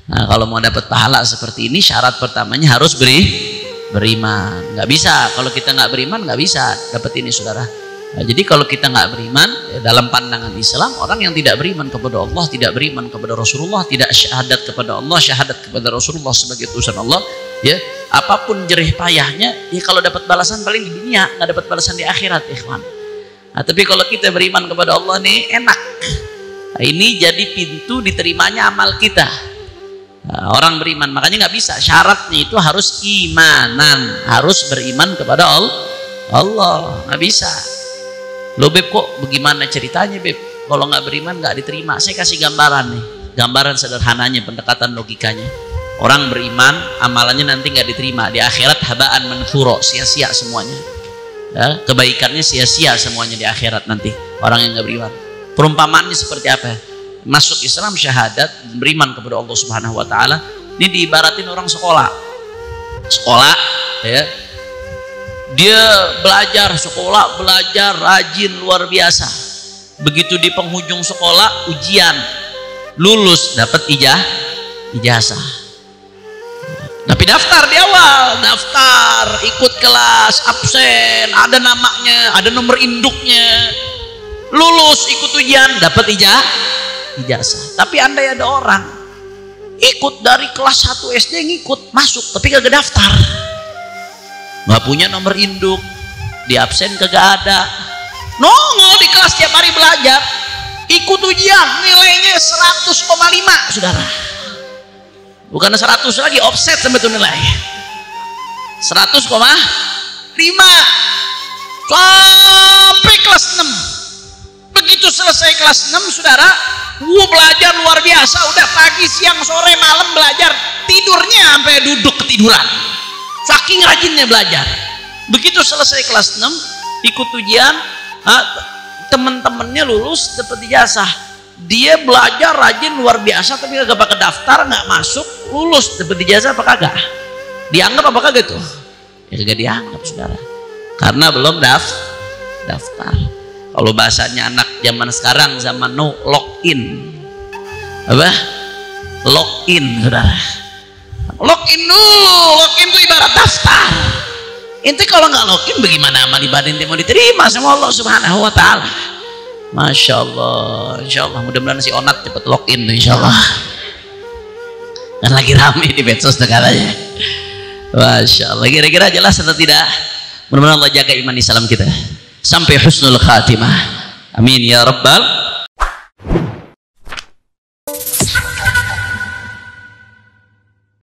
Nah, kalau mau dapat pahala seperti ini, syarat pertamanya harus beriman. Nggak bisa kalau kita nggak beriman, nggak bisa dapat ini, saudara. Nah, jadi kalau kita nggak beriman, dalam pandangan Islam, orang yang tidak beriman kepada Allah, tidak beriman kepada Rasulullah, tidak syahadat kepada Allah, syahadat kepada Rasulullah sebagai utusan Allah, ya, apapun jerih payahnya, ya kalau dapat balasan paling di dunia, nggak dapat balasan di akhirat, ikhwan. Nah, tapi kalau kita beriman kepada Allah nih enak. Nah, ini jadi pintu diterimanya amal kita. Nah, orang beriman, makanya nggak bisa, syaratnya itu harus imanan, harus beriman kepada Allah. Nggak bisa. Loh Beb, kok bagaimana ceritanya Beb? Kalau nggak beriman nggak diterima. Saya kasih gambaran nih, gambaran sederhananya, pendekatan logikanya. Orang beriman, amalannya nanti nggak diterima di akhirat, habaan manthuro, sia-sia semuanya. Ya, kebaikannya sia-sia semuanya di akhirat nanti. Orang yang nggak beriman. Perumpamaannya seperti apa? Masuk Islam, syahadat, beriman kepada Allah Subhanahu Wa Taala. Ini diibaratin orang sekolah, ya. Dia belajar, sekolah, belajar rajin luar biasa. Begitu di penghujung sekolah, ujian, lulus, dapat ijazah. Tapi daftar di awal, daftar, ikut kelas, absen, ada namanya, ada nomor induknya. Lulus, ikut ujian, dapat ijazah. Tapi andai ada orang ikut dari kelas 1 SD ngikut, masuk, tapi kagak daftar, nggak punya nomor induk, di absen kagak ada, nongol di kelas tiap hari belajar, ikut ujian, nilainya 100,5, saudara. Bukan 100 lagi, offset sampai itu nilai 100,5 sampai kelas 6. Begitu selesai kelas 6, saudara, belajar luar biasa, udah pagi, siang, sore, malam belajar, tidurnya sampai duduk ketiduran, saking rajinnya belajar. Begitu selesai kelas 6, ikut ujian, teman-temannya lulus, dapat ijazah. Dia belajar rajin luar biasa, tapi kagak pakai daftar, nggak masuk, lulus, dapat ijazah apa kagak? Dianggap apa kagak tuh? Ya kagak dianggap, saudara, karena belum daftar. Kalau bahasanya anak zaman sekarang, zaman no login, apa? Login, saudara. Login dulu, login itu ibarat daftar. Inti kalau nggak login, bagaimana amal ibadah yang mau diterima sama Allah Subhanahu Wa Taala? Masya Allah, insya Allah, mudah-mudahan si Onat cepat login, insya Allah. Dan lagi rame di medsos negaranya. Masya Allah, kira-kira jelas atau tidak? Mudah-mudahan Allah jaga iman Islam kita sampai husnul khatimah. Amin ya rabbal